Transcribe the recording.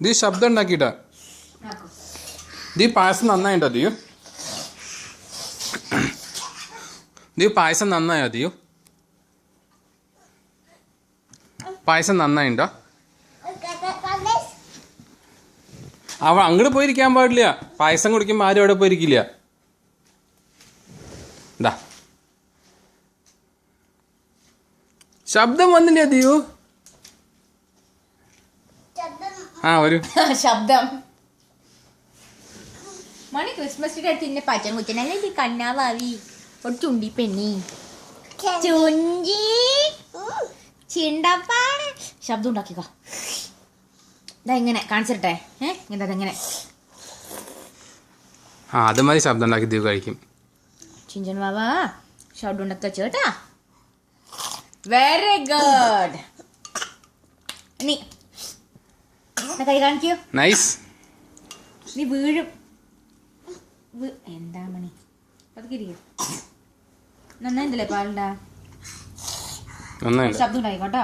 ദീ ശബ്ദം ഉണ്ടാക്കിട്ടാ. ദീ പായസം നന്നായിട്ടോ ദിയു? ദിയു പായസം നന്നായോ ദിയു? പായസം നന്നായിട്ടോ? അവ അങ്ങോട്ട് പോയിരിക്കാൻ പാടില്ല. പായസം കുടിക്കുമ്പോൾ ആരും അവിടെ പോയിരിക്കില്ല. എന്താ ശബ്ദം വന്നില്ല ദിയു? ആ ഒരു ശബ്ദം മണി ക്രിസ്മസ് ട്രീ അടുത്ത് ഇന്നെ പച്ചൻ കുറ്റനല്ലേ കണ്ണാവാവി ഒരു ചുണ്ടി പെണ്ണി ചുഞ്ചി ചിണ്ടപ്പാണ് ശബ്ദം ഉണ്ടാക്കിക്കോ. ഇതാ ഇങ്ങനെ കാണിച്ചിട്ടെ. ഇങ്ങനെ ഇങ്ങനെ അത് മതി. ശബ്ദം ഉണ്ടാക്കി ദിയു കഴിക്കും. ചിഞ്ചൻ ബാബാ ശബ്ദം ഉണ്ടാക്കി വെച്ചോട്ടാ. Very good. നീ കൈ കാണിക്കൂ. നൈസ്. നീ വീഴും. എന്താ മണി അതൊക്കെ നന്നായില്ലേ പാലുണ്ടാ? നന്നായി. ശബ്ദം ഉണ്ടായിക്കോട്ടോ.